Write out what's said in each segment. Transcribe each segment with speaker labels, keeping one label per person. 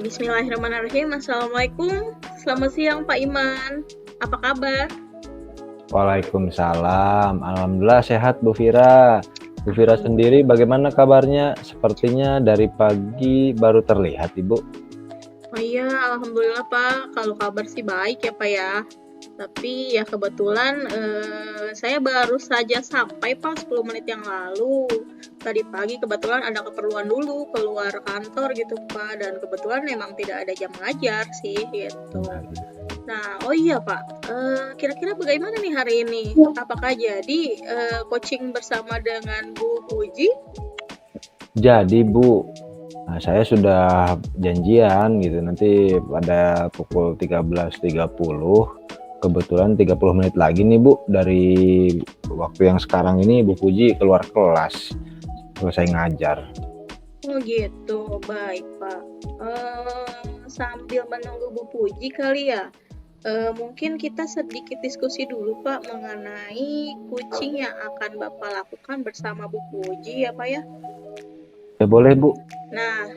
Speaker 1: Bismillahirrahmanirrahim. Assalamualaikum. Selamat siang Pak Iman. Apa kabar?
Speaker 2: Waalaikumsalam. Alhamdulillah sehat Bu Vira. Bu Vira sendiri bagaimana kabarnya? Sepertinya dari pagi baru terlihat Ibu.
Speaker 1: Oh iya, alhamdulillah Pak. Kalau kabar sih baik ya Pak ya. Tapi ya kebetulan saya baru saja sampai Pak 10 menit yang lalu. Tadi pagi kebetulan ada keperluan dulu keluar kantor gitu Pak. Dan kebetulan memang tidak ada jam ngajar sih gitu. Nah, oh iya Pak, kira-kira bagaimana nih hari ini? Apakah jadi coaching bersama dengan Bu Puji?
Speaker 2: Jadi Bu, saya sudah janjian gitu nanti pada pukul 13.30. Kebetulan 30 menit lagi nih Bu dari waktu yang sekarang ini Bu Puji keluar kelas selesai ngajar.
Speaker 1: Oh gitu, baik Pak. Sambil menunggu Bu Puji kali ya, mungkin kita sedikit diskusi dulu Pak mengenai coaching yang akan Bapak lakukan bersama Bu Puji ya Pak ya.
Speaker 2: Ya boleh Bu.
Speaker 1: Nah,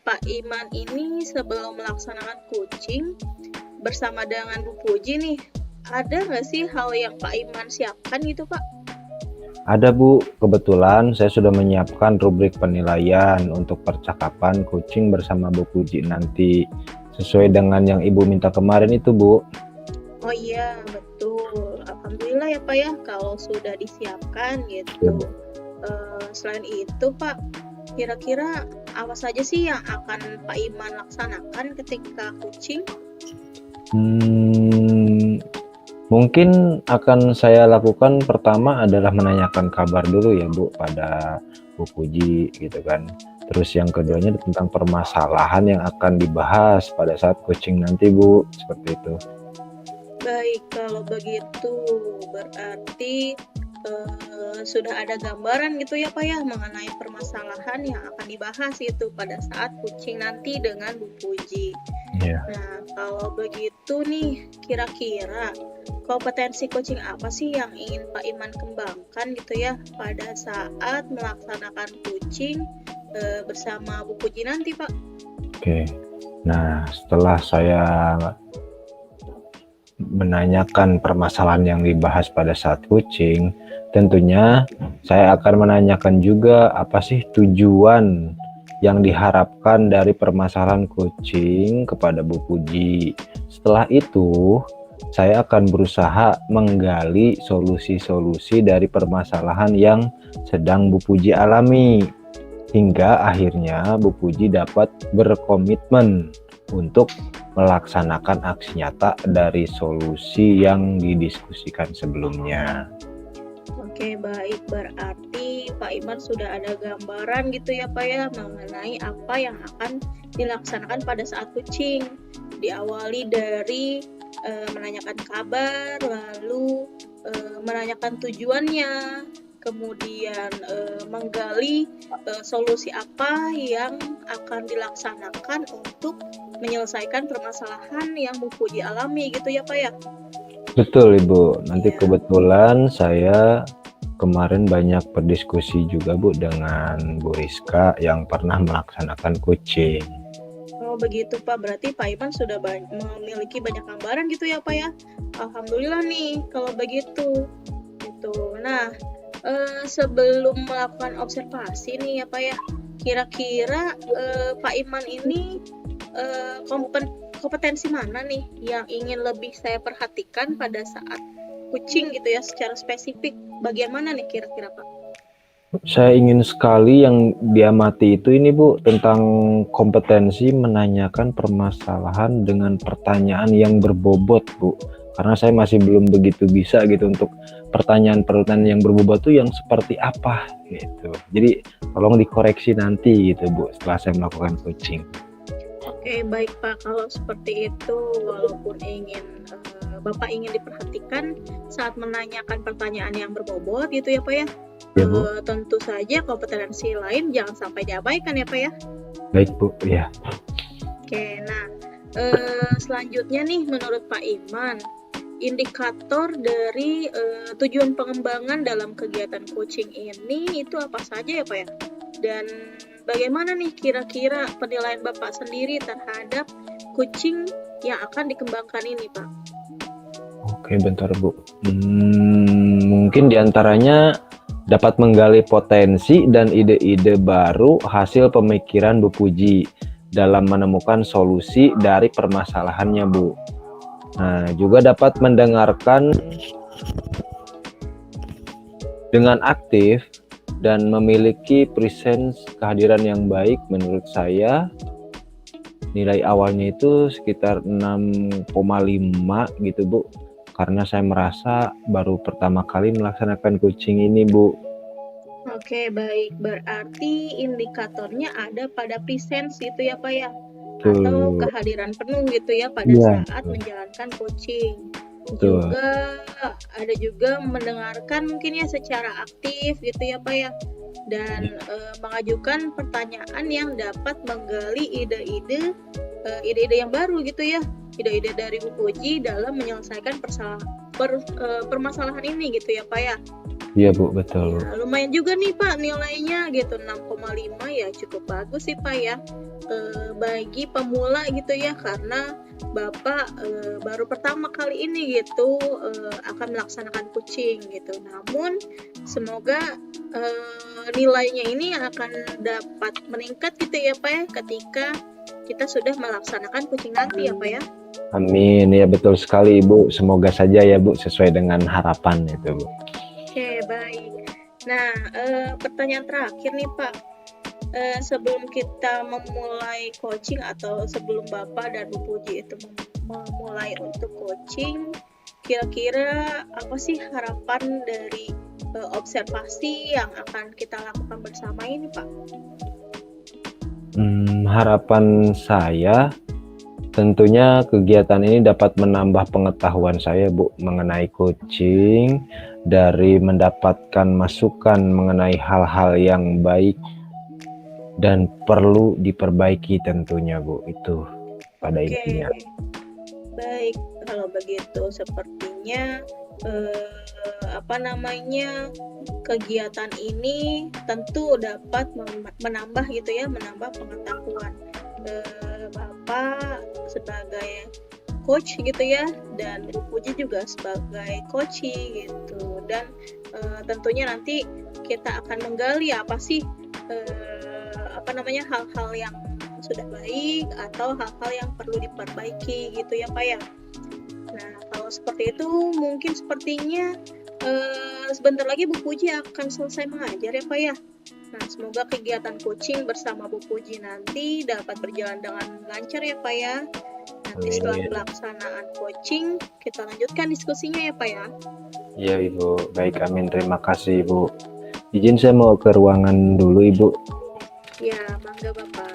Speaker 1: Pak Iman ini sebelum melaksanakan coaching bersama dengan Bu Puji nih, ada nggak sih hal yang Pak Iman siapkan gitu Pak?
Speaker 2: Ada Bu, kebetulan saya sudah menyiapkan rubrik penilaian untuk percakapan coaching bersama Bu Puji nanti sesuai dengan yang Ibu minta kemarin itu Bu.
Speaker 1: Oh iya, betul. Alhamdulillah ya Pak ya kalau sudah disiapkan gitu.
Speaker 2: Ya, Bu.
Speaker 1: Selain itu Pak, kira-kira apa saja sih yang akan Pak Iman laksanakan ketika coaching?
Speaker 2: Mungkin akan saya lakukan pertama adalah menanyakan kabar dulu ya Bu pada Bu Puji gitu kan. Terus yang keduanya tentang permasalahan yang akan dibahas pada saat coaching nanti Bu, seperti itu.
Speaker 1: Baik, kalau begitu berarti sudah ada gambaran gitu ya Pak ya mengenai permasalahan yang akan dibahas itu pada saat coaching nanti dengan Bu Puji.
Speaker 2: Iya.
Speaker 1: Nah, kalau begitu nih, kira-kira kompetensi coaching apa sih yang ingin Pak Iman kembangkan gitu ya pada saat melaksanakan coaching bersama Bu Puji nanti Pak?
Speaker 2: Oke. Nah, setelah saya menanyakan permasalahan yang dibahas pada saat coaching, tentunya saya akan menanyakan juga apa sih tujuan yang diharapkan dari permasalahan coaching kepada Bu Puji. Setelah itu, saya akan berusaha menggali solusi-solusi dari permasalahan yang sedang Bu Puji alami. Hingga akhirnya Bu Puji dapat berkomitmen untuk melaksanakan aksi nyata dari solusi yang didiskusikan sebelumnya.
Speaker 1: Oke, baik. Berarti Pak Iman sudah ada gambaran gitu ya Pak ya mengenai apa yang akan dilaksanakan pada saat coaching. Diawali dari menanyakan kabar, lalu menanyakan tujuannya, kemudian menggali solusi apa yang akan dilaksanakan untuk menyelesaikan permasalahan yang Bu Puji alami gitu ya Pak ya?
Speaker 2: Betul Ibu, nanti
Speaker 1: Iya.
Speaker 2: kebetulan saya kemarin banyak berdiskusi juga Bu dengan Bu Rizka yang pernah melaksanakan coaching.
Speaker 1: Oh begitu Pak, berarti Pak Iman sudah memiliki banyak gambaran gitu ya Pak ya? Alhamdulillah nih kalau begitu. Gitu. Nah, sebelum melakukan observasi nih ya Pak ya, kira-kira Pak Iman ini kompetensi mana nih yang ingin lebih saya perhatikan pada saat coaching gitu ya secara spesifik? Bagian mana nih kira-kira Pak?
Speaker 2: Saya ingin sekali yang diamati itu ini Bu, tentang kompetensi menanyakan permasalahan dengan pertanyaan yang berbobot Bu. Karena saya masih belum begitu bisa gitu untuk pertanyaan-pertanyaan yang berbobot itu yang seperti apa gitu. Jadi tolong dikoreksi nanti gitu Bu setelah saya melakukan coaching.
Speaker 1: Oke, baik Pak. Kalau seperti itu, walaupun Bapak ingin diperhatikan saat menanyakan pertanyaan yang berbobot gitu ya Pak ya,
Speaker 2: Ya Bu.
Speaker 1: tentu saja kompetensi lain jangan sampai diabaikan ya Pak ya.
Speaker 2: Baik Bu, ya.
Speaker 1: Oke, nah selanjutnya nih menurut Pak Iman, indikator dari tujuan pengembangan dalam kegiatan coaching ini itu apa saja ya Pak ya? Dan bagaimana nih kira-kira penilaian Bapak sendiri terhadap kucing yang akan dikembangkan ini, Pak?
Speaker 2: Oke, bentar Bu. Mungkin diantaranya dapat menggali potensi dan ide-ide baru hasil pemikiran Bu Puji dalam menemukan solusi dari permasalahannya, Bu. Nah, juga dapat mendengarkan dengan aktif dan memiliki presence kehadiran yang baik. Menurut saya nilai awalnya itu sekitar 6,5 gitu Bu, karena saya merasa baru pertama kali melaksanakan coaching ini Bu.
Speaker 1: Oke, baik. Berarti indikatornya ada pada presence gitu ya, Pak ya?
Speaker 2: Betul.
Speaker 1: Atau kehadiran penuh gitu ya pada
Speaker 2: Iya,
Speaker 1: saat
Speaker 2: betul.
Speaker 1: menjalankan coaching.
Speaker 2: Betul.
Speaker 1: Juga ada juga mendengarkan mungkin ya secara aktif gitu ya, Pak ya. Dan mengajukan pertanyaan yang dapat menggali ide-ide yang baru gitu ya. Ide-ide dari Bu Puji dalam menyelesaikan permasalahan ini gitu ya, Pak ya.
Speaker 2: Iya Bu, betul.
Speaker 1: Ya, lumayan juga nih Pak nilainya gitu, 6,5 ya cukup bagus sih Pak ya, bagi pemula gitu ya, karena Bapak baru pertama kali ini gitu akan melaksanakan coaching gitu. Namun semoga nilainya ini akan dapat meningkat gitu ya Pak ya, ketika kita sudah melaksanakan coaching nanti ya Pak ya.
Speaker 2: Amin, ya betul sekali Ibu. Semoga saja ya Bu sesuai dengan harapan itu Bu.
Speaker 1: Oke, baik. Nah, pertanyaan terakhir nih Pak. Sebelum kita memulai coaching atau sebelum Bapak dan Bu Puji itu memulai untuk coaching, kira-kira apa sih harapan dari observasi yang akan kita lakukan bersama ini Pak?
Speaker 2: Harapan saya tentunya kegiatan ini dapat menambah pengetahuan saya Bu mengenai coaching, dari mendapatkan masukan mengenai hal-hal yang baik dan perlu diperbaiki tentunya Bu, itu pada intinya.
Speaker 1: Baik, kalau begitu sepertinya kegiatan ini tentu dapat menambah gitu ya, menambah pengetahuan Bapak sebagai coach gitu ya, dan Bu Puji juga sebagai coaching gitu. Dan tentunya nanti kita akan menggali apa sih hal-hal yang sudah baik atau hal-hal yang perlu diperbaiki gitu ya Pak ya. Nah, kalau seperti itu mungkin sepertinya sebentar lagi Bu Puji akan selesai mengajar ya Pak ya. Nah, semoga kegiatan coaching bersama Bu Puji nanti dapat berjalan dengan lancar ya Pak ya. Nanti setelah pelaksanaan coaching, kita lanjutkan diskusinya ya Pak ya.
Speaker 2: Iya Ibu, baik, amin, terima kasih Ibu. Izin saya mau ke ruangan dulu Ibu.
Speaker 1: Ya, mangga Bapak.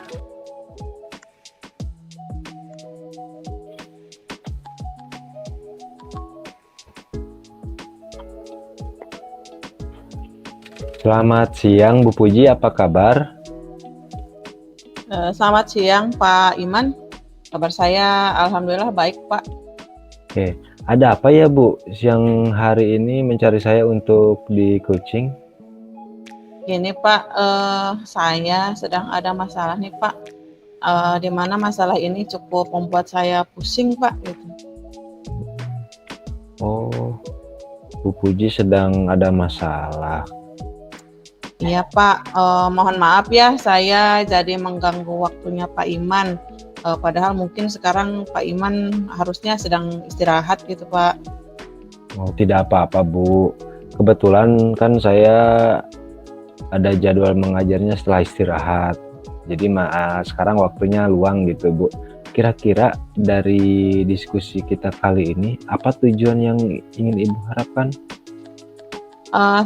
Speaker 2: Selamat siang Bu Puji, apa kabar?
Speaker 3: Selamat siang Pak Iman, kabar saya alhamdulillah baik Pak.
Speaker 2: Oke, ada apa ya Bu siang hari ini mencari saya untuk di coaching?
Speaker 3: Gini Pak, saya sedang ada masalah nih Pak, di mana masalah ini cukup membuat saya pusing Pak gitu.
Speaker 2: Oh, Bu Puji sedang ada masalah.
Speaker 3: Iya Pak, mohon maaf ya saya jadi mengganggu waktunya Pak Iman, padahal mungkin sekarang Pak Iman harusnya sedang istirahat gitu Pak.
Speaker 2: Oh, tidak apa-apa Bu, kebetulan kan saya ada jadwal mengajarnya setelah istirahat, jadi sekarang waktunya luang gitu Bu. Kira-kira dari diskusi kita kali ini, apa tujuan yang ingin Ibu harapkan?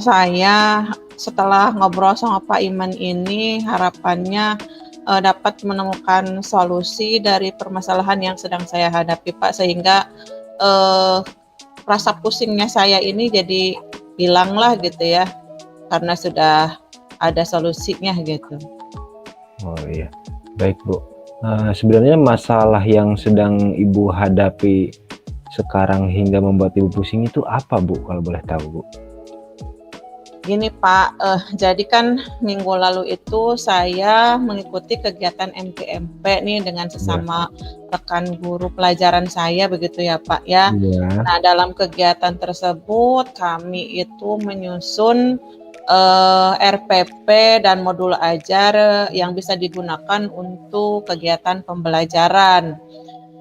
Speaker 3: Saya setelah ngobrol sama Pak Iman ini harapannya dapat menemukan solusi dari permasalahan yang sedang saya hadapi Pak, sehingga rasa pusingnya saya ini jadi hilang lah gitu ya, karena sudah ada solusinya gitu.
Speaker 2: Oh iya, baik Bu. Sebenarnya masalah yang sedang Ibu hadapi sekarang hingga membuat Ibu pusing itu apa Bu, kalau boleh tahu Bu?
Speaker 3: Gini Pak, jadi kan minggu lalu itu saya mengikuti kegiatan MGMP nih dengan
Speaker 2: Ya.
Speaker 3: sesama rekan guru pelajaran saya begitu ya Pak ya.
Speaker 2: Iya.
Speaker 3: Nah dalam kegiatan tersebut kami itu menyusun RPP dan modul ajar yang bisa digunakan untuk kegiatan pembelajaran.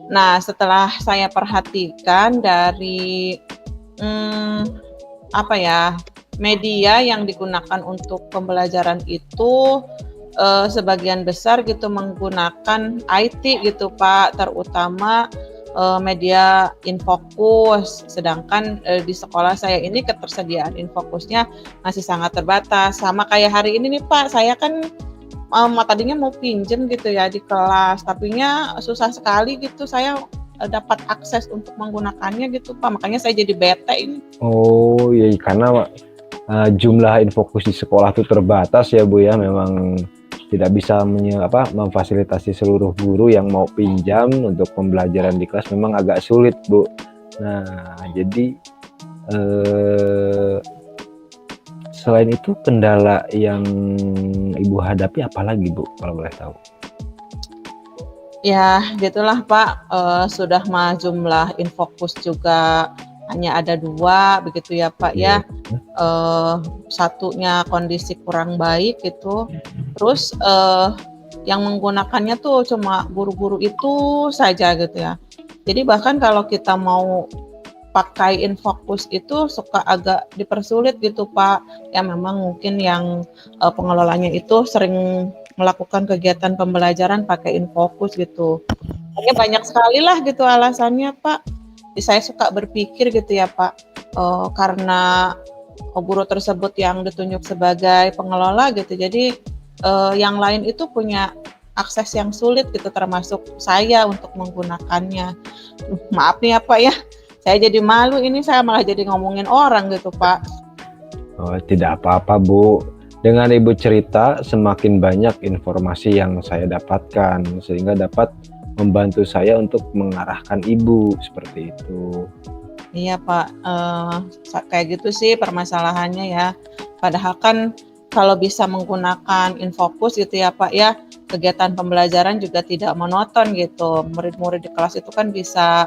Speaker 3: Nah setelah saya perhatikan dari apa ya, media yang digunakan untuk pembelajaran itu sebagian besar gitu menggunakan IT gitu Pak, terutama media Infokus. Sedangkan di sekolah saya ini ketersediaan Infokusnya masih sangat terbatas. Sama kayak hari ini nih Pak, saya kan tadinya mau pinjem gitu ya di kelas, tapinya susah sekali gitu saya dapat akses untuk menggunakannya gitu Pak. Makanya saya jadi bete ini.
Speaker 2: Oh iya, karena jumlah infokus di sekolah itu terbatas ya Bu ya, memang tidak bisa memfasilitasi seluruh guru yang mau pinjam untuk pembelajaran di kelas, memang agak sulit Bu. Nah jadi selain itu kendala yang Ibu hadapi apa lagi Bu kalau boleh tahu?
Speaker 3: Ya, gitulah Pak, sudah mah jumlah Infokus juga hanya ada 2 begitu ya Pak ya. Satunya kondisi kurang baik gitu, terus yang menggunakannya tuh cuma guru-guru itu saja gitu ya. Jadi bahkan kalau kita mau pakai Infokus itu suka agak dipersulit gitu Pak. Ya memang mungkin yang pengelolanya itu sering melakukan kegiatan pembelajaran pakai Infokus gitu. Kayaknya banyak sekali lah gitu alasannya Pak. Jadi saya suka berpikir gitu ya Pak, karena guru tersebut yang ditunjuk sebagai pengelola gitu, jadi yang lain itu punya akses yang sulit gitu, termasuk saya untuk menggunakannya. Maaf nih ya Pak ya, saya jadi malu ini, saya malah jadi ngomongin orang gitu Pak.
Speaker 2: Oh, tidak apa-apa Bu. Dengan Ibu cerita, semakin banyak informasi yang saya dapatkan, sehingga dapat membantu saya untuk mengarahkan Ibu, seperti itu.
Speaker 3: Iya Pak, kayak gitu sih permasalahannya ya. Padahal kan kalau bisa menggunakan Infokus gitu ya Pak ya, kegiatan pembelajaran juga tidak monoton gitu. Murid-murid di kelas itu kan bisa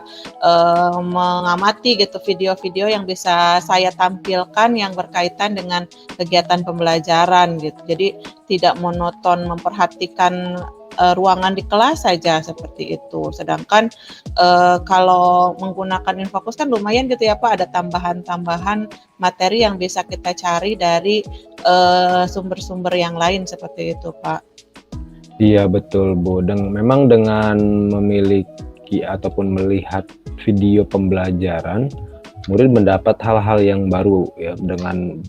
Speaker 3: mengamati gitu video-video yang bisa saya tampilkan yang berkaitan dengan kegiatan pembelajaran gitu. Jadi tidak monoton memperhatikan ruangan di kelas saja seperti itu. Sedangkan kalau menggunakan Infokus kan lumayan gitu ya Pak, ada tambahan-tambahan materi yang bisa kita cari dari sumber-sumber yang lain seperti itu Pak.
Speaker 2: Iya betul Bu, dan memang dengan memiliki ataupun melihat video pembelajaran, murid mendapat hal-hal yang baru ya, dengan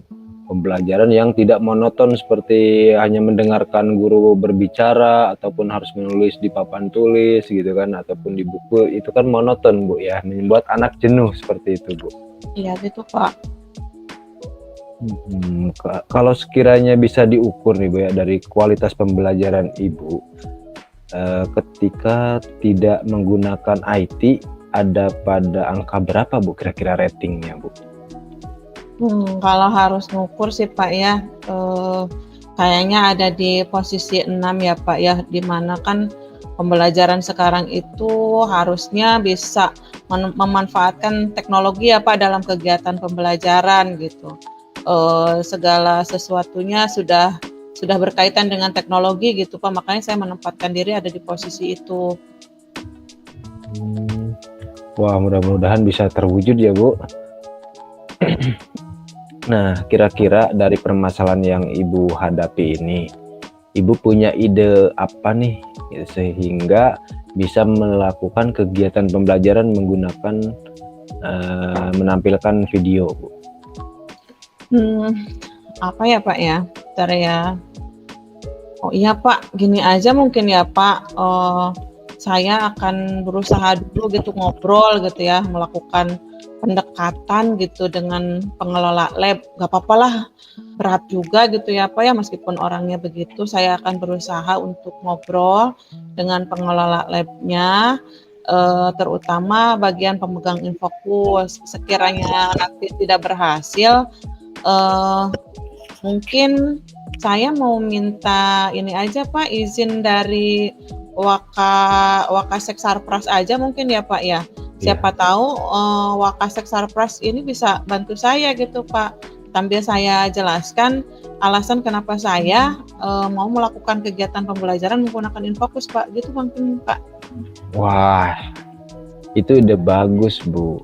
Speaker 2: pembelajaran yang tidak monoton seperti hanya mendengarkan guru berbicara ataupun harus menulis di papan tulis gitu kan, ataupun di buku, itu kan monoton Bu ya, membuat anak jenuh seperti itu Bu.
Speaker 3: Iya gitu Pak.
Speaker 2: Kalau sekiranya bisa diukur nih Bu ya, dari kualitas pembelajaran Ibu ketika tidak menggunakan IT, ada pada angka berapa Bu kira-kira ratingnya Bu?
Speaker 3: Kalau harus ngukur sih Pak ya, kayaknya ada di posisi 6 ya Pak ya, dimana kan pembelajaran sekarang itu harusnya bisa memanfaatkan teknologi ya Pak dalam kegiatan pembelajaran gitu. Segala sesuatunya sudah berkaitan dengan teknologi gitu Pak, makanya saya menempatkan diri ada di posisi itu.
Speaker 2: Wah, mudah-mudahan bisa terwujud ya Bu. Nah, kira-kira dari permasalahan yang Ibu hadapi ini, Ibu punya ide apa nih sehingga bisa melakukan kegiatan pembelajaran menggunakan menampilkan video Bu?
Speaker 3: Apa ya Pak ya? Bentar ya. Oh iya Pak, gini aja mungkin ya Pak, saya akan berusaha dulu gitu ngobrol gitu ya, melakukan pendekatan gitu dengan pengelola lab. Gak apa-apa lah, berat juga gitu ya Pak ya, meskipun orangnya begitu, saya akan berusaha untuk ngobrol dengan pengelola labnya, terutama bagian pemegang Infokus. Sekiranya nanti tidak berhasil, mungkin saya mau minta ini aja Pak, izin dari Wakasek Sarpras aja mungkin ya Pak ya. Siapa tahu Wakasek Sarpras ini bisa bantu saya gitu Pak. Sambil saya jelaskan alasan kenapa saya mau melakukan kegiatan pembelajaran menggunakan Infocus Pak. Gitu mungkin Pak.
Speaker 2: Wah, itu ide bagus Bu.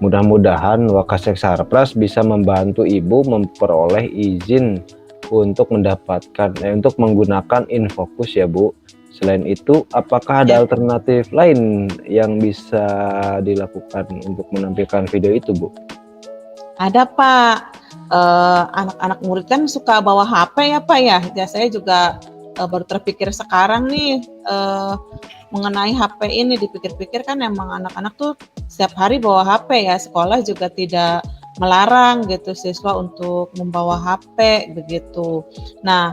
Speaker 2: Mudah-mudahan Wakasek Sarpras bisa membantu Ibu memperoleh izin untuk untuk menggunakan Infocus ya Bu. Selain itu, apakah ada alternatif lain yang bisa dilakukan untuk menampilkan video itu Bu?
Speaker 3: Ada Pak, anak-anak murid kan suka bawa HP ya Pak ya. Ya saya juga baru terpikir sekarang nih mengenai HP ini, dipikir-pikir kan emang anak-anak tuh setiap hari bawa HP ya, sekolah juga tidak melarang gitu siswa untuk membawa HP begitu. Nah,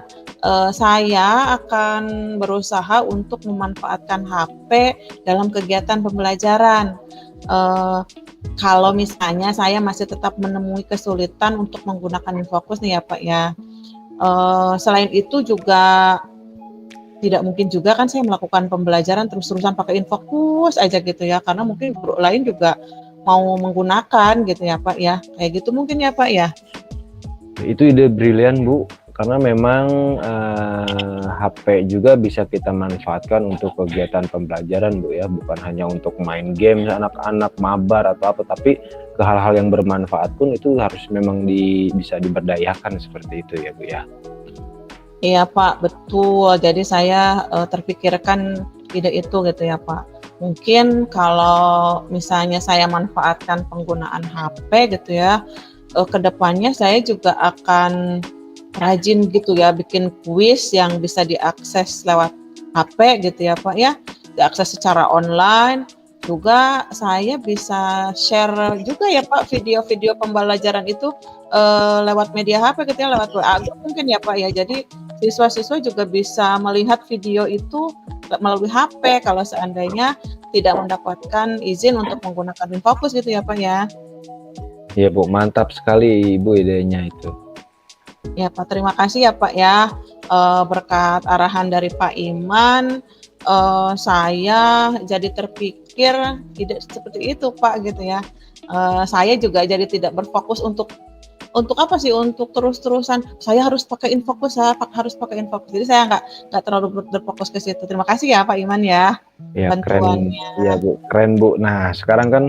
Speaker 3: saya akan berusaha untuk memanfaatkan HP dalam kegiatan pembelajaran. Kalau misalnya saya masih tetap menemui kesulitan untuk menggunakan Infocus nih ya Pak ya. Selain itu juga tidak mungkin juga kan saya melakukan pembelajaran terus-terusan pakai Infocus aja gitu ya, karena mungkin guru lain juga mau menggunakan gitu ya Pak ya, kayak gitu mungkin ya Pak ya.
Speaker 2: Itu ide brilian Bu, karena memang HP juga bisa kita manfaatkan untuk kegiatan pembelajaran Bu ya, bukan hanya untuk main game anak-anak mabar atau apa, tapi ke hal-hal yang bermanfaat pun itu harus memang bisa diberdayakan seperti itu ya Bu ya.
Speaker 3: Iya Pak, betul. Jadi saya terpikirkan ide itu gitu ya Pak. Mungkin kalau misalnya saya manfaatkan penggunaan HP gitu ya, kedepannya saya juga akan rajin gitu ya bikin kuis yang bisa diakses lewat HP gitu ya Pak ya, diakses secara online. Juga saya bisa share juga ya Pak video-video pembelajaran itu lewat media HP gitu ya, lewat WA mungkin ya Pak ya. Jadi siswa-siswa juga bisa melihat video itu melalui HP kalau seandainya tidak mendapatkan izin untuk menggunakan Infocus gitu ya Pak ya.
Speaker 2: Iya Bu, mantap sekali Ibu idenya itu.
Speaker 3: Ya Pak, terima kasih ya Pak ya. Berkat arahan dari Pak Iman, saya jadi terpikir tidak seperti itu Pak gitu ya. Saya juga jadi tidak berfokus untuk apa sih, untuk terus-terusan saya harus pakai Infocus ya, harus pakai Infocus. Jadi saya nggak terlalu berfokus ke situ. Terima kasih ya Pak Iman ya,
Speaker 2: Ya keren,
Speaker 3: bantuannya.
Speaker 2: ya Bu, keren Bu. Nah sekarang kan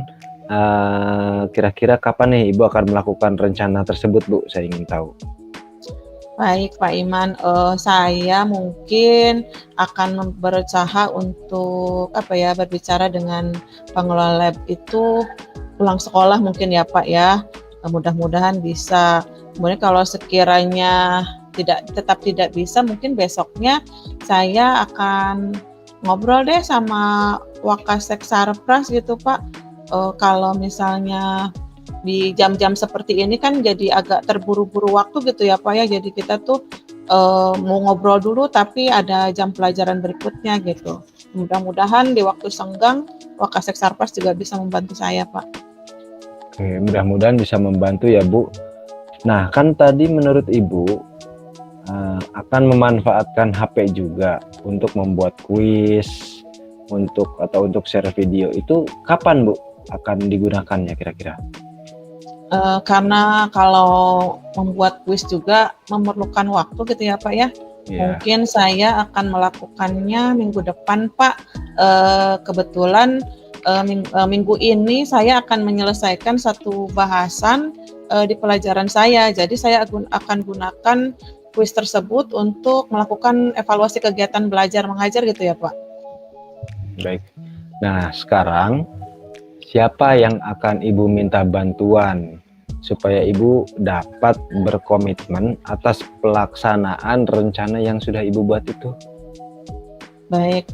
Speaker 2: kira-kira kapan nih Ibu akan melakukan rencana tersebut Bu? Saya ingin tahu.
Speaker 3: Baik Pak Iman, saya mungkin akan berusaha untuk berbicara dengan pengelola lab itu pulang sekolah mungkin ya Pak ya. Mudah-mudahan bisa. Kemudian kalau sekiranya tetap tidak bisa, mungkin besoknya saya akan ngobrol deh sama Wakasek Sarpras gitu Pak. Kalau misalnya di jam-jam seperti ini kan jadi agak terburu-buru waktu gitu ya Pak ya. Jadi kita tuh mau ngobrol dulu tapi ada jam pelajaran berikutnya gitu. Mudah-mudahan di waktu senggang Wakasek Sarpras juga bisa membantu saya Pak.
Speaker 2: Oke, mudah-mudahan bisa membantu ya Bu. Nah kan tadi menurut Ibu akan memanfaatkan HP juga untuk membuat kuis untuk share video, itu kapan Bu akan digunakannya kira-kira?
Speaker 3: Karena kalau membuat kuis juga memerlukan waktu gitu ya Pak ya. Mungkin saya akan melakukannya minggu depan Pak. Kebetulan minggu ini saya akan menyelesaikan satu bahasan di pelajaran saya. Jadi saya akan gunakan kuis tersebut untuk melakukan evaluasi kegiatan belajar mengajar gitu ya Pak.
Speaker 2: Baik. Nah sekarang siapa yang akan Ibu minta bantuan supaya Ibu dapat berkomitmen atas pelaksanaan rencana yang sudah Ibu buat itu?
Speaker 3: Baik,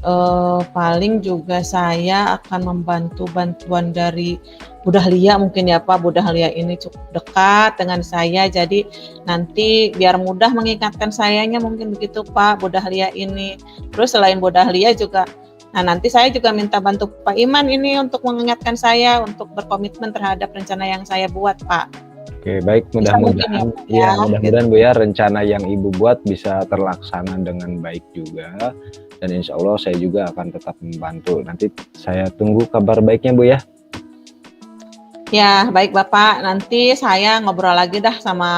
Speaker 3: paling juga saya akan membantu bantuan dari Bu Dahlia mungkin ya Pak. Bu Dahlia ini cukup dekat dengan saya, jadi nanti biar mudah mengingatkan sayanya mungkin begitu Pak, Bu Dahlia ini. Terus selain Bu Dahlia juga, nah nanti saya juga minta bantu Pak Iman ini untuk mengingatkan saya untuk berkomitmen terhadap rencana yang saya buat Pak.
Speaker 2: Oke, baik,
Speaker 3: Bisa mungkin ya,
Speaker 2: mudah-mudahan
Speaker 3: Pak,
Speaker 2: ya,
Speaker 3: ya.
Speaker 2: mudah-mudahan Bu ya rencana yang Ibu buat bisa terlaksana dengan baik juga, dan insya Allah saya juga akan tetap membantu. Nanti saya tunggu kabar baiknya Bu ya.
Speaker 3: Ya, baik Bapak. Nanti saya ngobrol lagi dah sama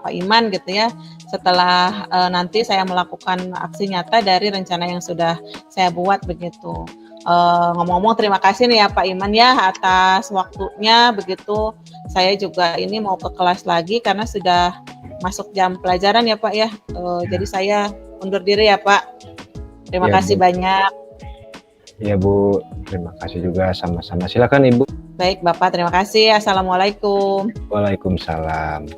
Speaker 3: Pak Iman gitu ya. Setelah nanti saya melakukan aksi nyata dari rencana yang sudah saya buat begitu. Ngomong-ngomong terima kasih nih ya Pak Iman ya atas waktunya begitu. Saya juga ini mau ke kelas lagi karena sudah masuk jam pelajaran ya Pak ya. Jadi saya undur diri ya Pak. Terima
Speaker 2: Ya
Speaker 3: kasih
Speaker 2: Bu,
Speaker 3: banyak.
Speaker 2: ya Bu, terima kasih juga, sama-sama. Silakan Ibu.
Speaker 3: Baik Bapak, terima kasih. Assalamualaikum.
Speaker 2: Waalaikumsalam.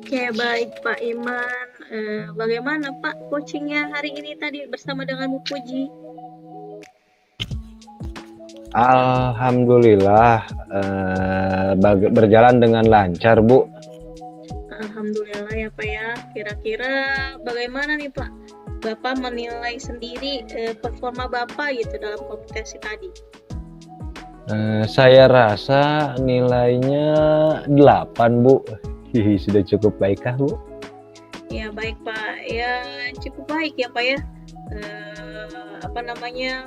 Speaker 1: Oke, baik Pak Iman. Bagaimana Pak coachingnya hari ini tadi bersama dengan Bu Puji?
Speaker 2: Alhamdulillah berjalan dengan lancar Bu.
Speaker 1: Alhamdulillah ya Pak ya. Kira-kira bagaimana nih Pak? Bapak menilai sendiri performa Bapak gitu dalam kompetisi tadi.
Speaker 2: Saya rasa nilainya 8 Bu. Hihi, sudah cukup baikkah Bu?
Speaker 1: Ya baik Pak, ya cukup baik ya Pak ya.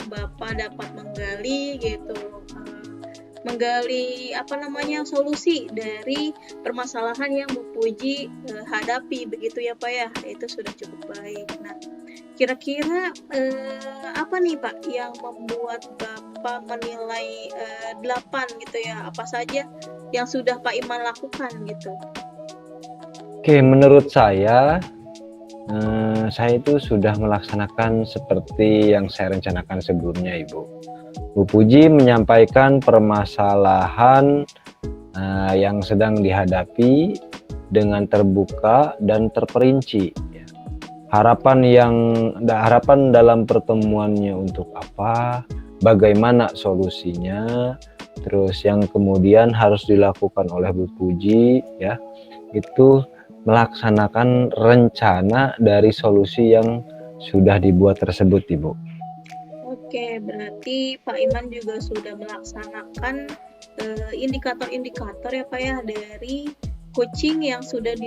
Speaker 1: Bapak dapat menggali gitu, solusi dari permasalahan yang Bu Puji hadapi begitu ya Pak ya. Itu sudah cukup baik. Nah, kira-kira apa nih Pak yang membuat Bapak menilai 8 gitu ya? Apa saja yang sudah Pak Iman lakukan gitu?
Speaker 2: Oke, menurut saya itu sudah melaksanakan seperti yang saya rencanakan sebelumnya Ibu. Bu Puji menyampaikan permasalahan yang sedang dihadapi dengan terbuka dan terperinci. Harapan dalam pertemuannya untuk apa, bagaimana solusinya, terus yang kemudian harus dilakukan oleh Bu Puji ya, itu melaksanakan rencana dari solusi yang sudah dibuat tersebut Ibu.
Speaker 1: Oke, berarti Pak Iman juga sudah melaksanakan indikator-indikator ya Pak ya dari coaching yang sudah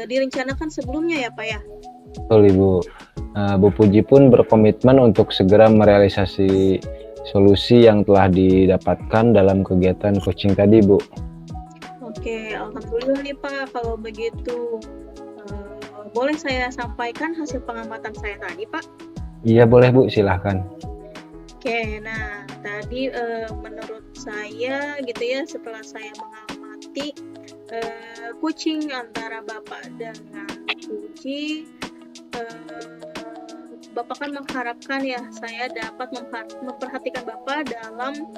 Speaker 1: direncanakan sebelumnya ya Pak ya?
Speaker 2: Betul Ibu. Bu Puji pun berkomitmen untuk segera merealisasi solusi yang telah didapatkan dalam kegiatan coaching tadi Bu.
Speaker 1: Oke, alhamdulillah nih Pak kalau begitu. Boleh saya sampaikan hasil pengamatan saya tadi Pak?
Speaker 2: Iya boleh Bu, silahkan.
Speaker 1: Oke, nah tadi menurut saya gitu ya, setelah saya mengamati coaching antara Bapak dengan Puji, Bapak kan mengharapkan ya saya dapat memperhatikan Bapak dalam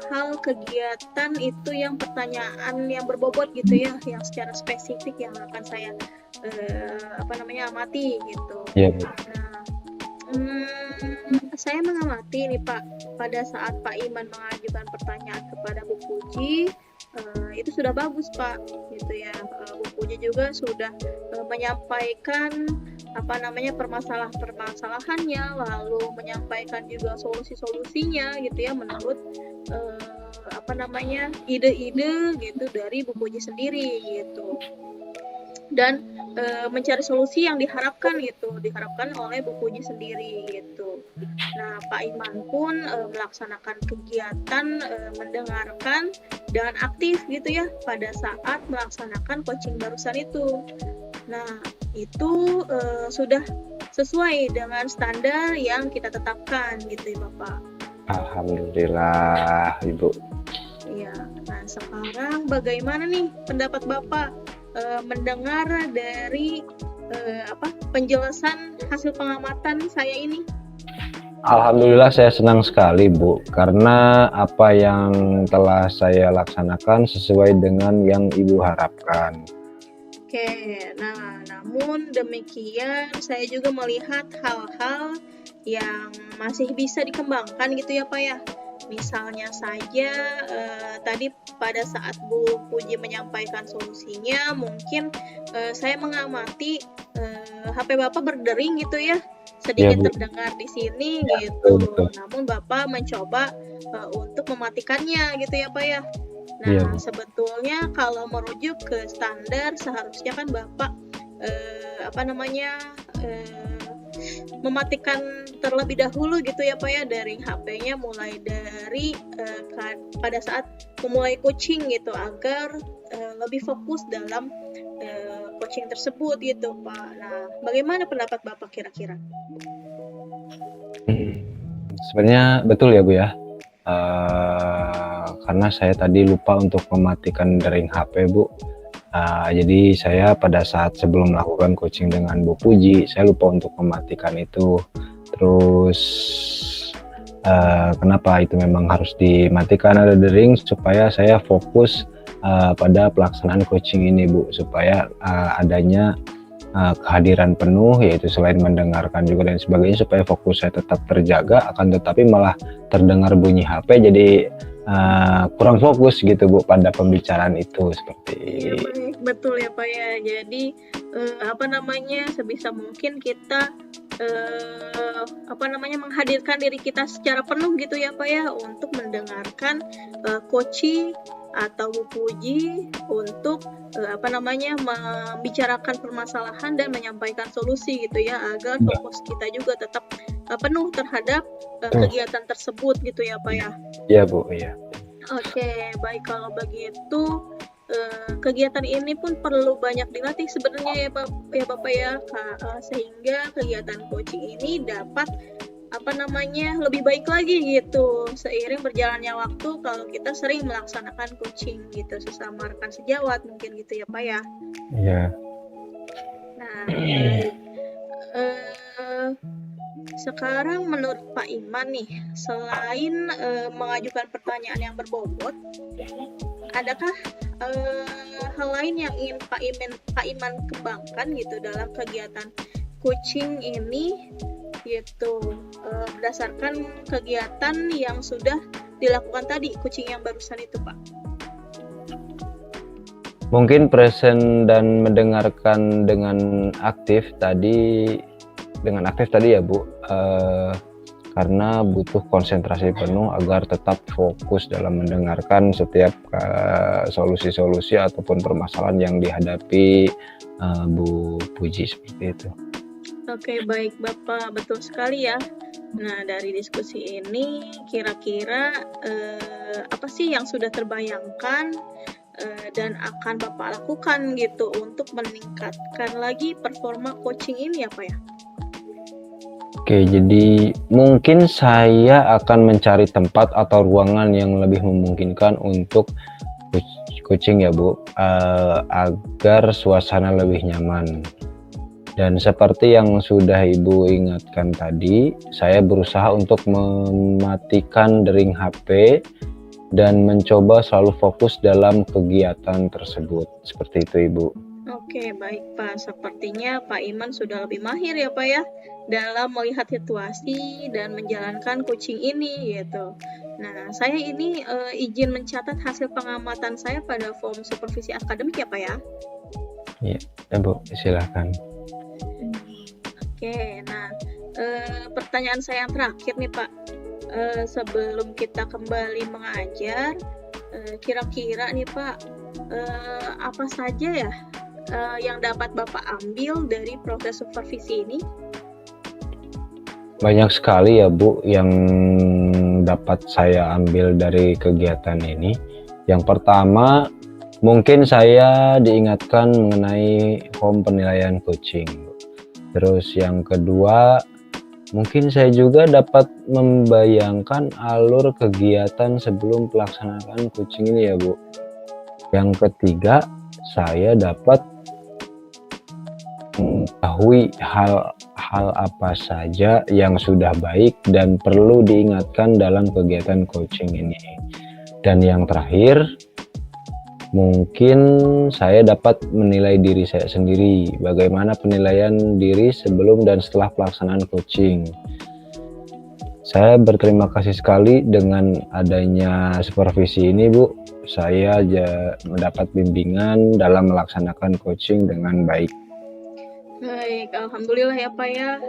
Speaker 1: hal kegiatan itu yang pertanyaan yang berbobot gitu ya, yang secara spesifik yang akan saya amati gitu.
Speaker 2: Iya.
Speaker 1: Nah, saya mengamati nih Pak, pada saat Pak Iman mengajukan pertanyaan kepada Bu Puji, itu sudah bagus Pak, gitu ya. Bu Puji juga sudah menyampaikan permasalahannya, lalu menyampaikan juga solusi-solusinya gitu ya, menurut ide-ide gitu dari Bu Puji sendiri gitu, dan mencari solusi yang diharapkan oleh Bu Puji sendiri gitu. Nah, Pak Iman pun melaksanakan kegiatan mendengarkan dan aktif gitu ya pada saat melaksanakan coaching barusan itu. Nah, itu sudah sesuai dengan standar yang kita tetapkan gitu ya Bapak.
Speaker 2: Alhamdulillah Ibu.
Speaker 1: Iya. Nah, sekarang bagaimana nih pendapat Bapak mendengar dari penjelasan hasil pengamatan saya ini?
Speaker 2: Alhamdulillah saya senang sekali Bu, karena apa yang telah saya laksanakan sesuai dengan yang Ibu harapkan.
Speaker 1: Oke, nah namun demikian saya juga melihat hal-hal yang masih bisa dikembangkan gitu ya Pak ya. Misalnya saja tadi pada saat Bu Puji menyampaikan solusinya, mungkin saya mengamati HP Bapak berdering gitu ya,
Speaker 2: Iya
Speaker 1: sedikit
Speaker 2: Bu,
Speaker 1: terdengar di sini
Speaker 2: ya,
Speaker 1: gitu.
Speaker 2: betul.
Speaker 1: Namun Bapak mencoba untuk mematikannya gitu ya Pak ya.
Speaker 2: Iya
Speaker 1: Nah,
Speaker 2: Bu.
Speaker 1: sebetulnya kalau merujuk ke standar seharusnya kan Bapak apa namanya mematikan terlebih dahulu gitu ya Pak ya dari HP-nya mulai dari pada saat memulai coaching gitu agar lebih fokus dalam coaching tersebut gitu Pak. Nah, bagaimana pendapat Bapak kira-kira?
Speaker 2: Sebenarnya betul ya Bu ya. Karena saya tadi lupa untuk mematikan dering HP Bu. Jadi saya pada saat sebelum melakukan coaching dengan Bu Puji, saya lupa untuk mematikan itu. Terus kenapa itu memang harus dimatikan ada dering supaya saya fokus pada pelaksanaan coaching ini Bu, supaya adanya kehadiran penuh, yaitu selain mendengarkan juga dan sebagainya, supaya fokus saya tetap terjaga, akan tetapi malah terdengar bunyi HP jadi kurang fokus gitu Bu pada pembicaraan itu seperti.
Speaker 1: Iya baik, betul ya Pak ya. Jadi apa namanya sebisa mungkin kita menghadirkan diri kita secara penuh gitu ya Pak ya untuk mendengarkan coaching atau Bu Puji untuk membicarakan permasalahan dan menyampaikan solusi gitu ya agar fokus kita juga tetap penuh terhadap kegiatan tersebut gitu ya Pak ya.
Speaker 2: Iya Bu, iya.
Speaker 1: Oke, baik kalau begitu kegiatan ini pun perlu banyak dilatih sebenarnya ya Bapak ya, sehingga kegiatan coaching ini dapat lebih baik lagi gitu seiring berjalannya waktu kalau kita sering melaksanakan coaching gitu sesama rekan sejawat mungkin gitu ya Pak ya.
Speaker 2: Iya.
Speaker 1: Nah, baik. Sekarang menurut Pak Iman nih, selain mengajukan pertanyaan yang berbobot, adakah hal lain yang ingin Pak Iman kembangkan gitu dalam kegiatan coaching ini gitu berdasarkan kegiatan yang sudah dilakukan tadi, coaching yang barusan itu Pak?
Speaker 2: Mungkin present dan mendengarkan dengan aktif tadi ya Bu, karena butuh konsentrasi penuh agar tetap fokus dalam mendengarkan setiap solusi-solusi ataupun permasalahan yang dihadapi Bu Puji seperti itu.
Speaker 1: Oke, baik Bapak, betul sekali ya. Nah, dari diskusi ini kira-kira apa sih yang sudah terbayangkan dan akan Bapak lakukan gitu untuk meningkatkan lagi performa coaching ini ya Pak ya?
Speaker 2: Oke, jadi mungkin saya akan mencari tempat atau ruangan yang lebih memungkinkan untuk coaching ya Bu, agar suasana lebih nyaman. Dan seperti yang sudah Ibu ingatkan tadi, saya berusaha untuk mematikan dering HP dan mencoba selalu fokus dalam kegiatan tersebut. Seperti itu Ibu.
Speaker 1: Oke, baik Pak. Sepertinya Pak Iman sudah lebih mahir ya Pak ya dalam melihat situasi dan menjalankan coaching ini gitu. Nah, saya ini izin mencatat hasil pengamatan saya pada form supervisi akademik ya Pak ya.
Speaker 2: Iya, Bu, silakan.
Speaker 1: Oke, nah pertanyaan saya yang terakhir nih Pak, sebelum kita kembali mengajar, kira-kira nih Pak, apa saja ya yang dapat Bapak ambil dari proses supervisi ini?
Speaker 2: Banyak sekali ya Bu yang dapat saya ambil dari kegiatan ini. Yang pertama, mungkin saya diingatkan mengenai form penilaian coaching. Terus yang kedua, mungkin saya juga dapat membayangkan alur kegiatan sebelum pelaksanaan coaching ini ya Bu. Yang ketiga, saya dapat mengetahui hal apa saja yang sudah baik dan perlu diingatkan dalam kegiatan coaching ini. Dan yang terakhir, mungkin saya dapat menilai diri saya sendiri, bagaimana penilaian diri sebelum dan setelah pelaksanaan coaching. Saya berterima kasih sekali dengan adanya supervisi ini Bu, saya mendapat bimbingan dalam melaksanakan coaching dengan baik.
Speaker 1: Baik, alhamdulillah ya Pak ya,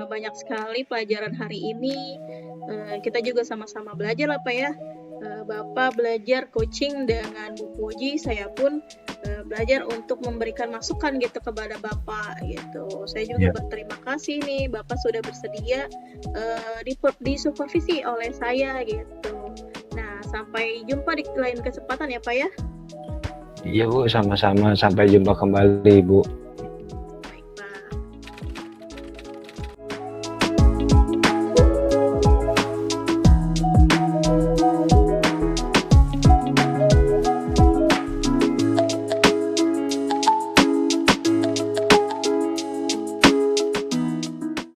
Speaker 1: banyak sekali pelajaran hari ini, kita juga sama-sama belajar lah Pak ya. Bapak belajar coaching dengan Bu Puji, saya pun, belajar untuk memberikan masukan gitu kepada Bapak gitu. Saya juga
Speaker 2: Ya.
Speaker 1: berterima kasih nih Bapak sudah bersedia, disupervisi oleh saya gitu. Nah, sampai jumpa di lain kesempatan ya Pak ya.
Speaker 2: Iya Bu, sama-sama. Sampai jumpa kembali Bu.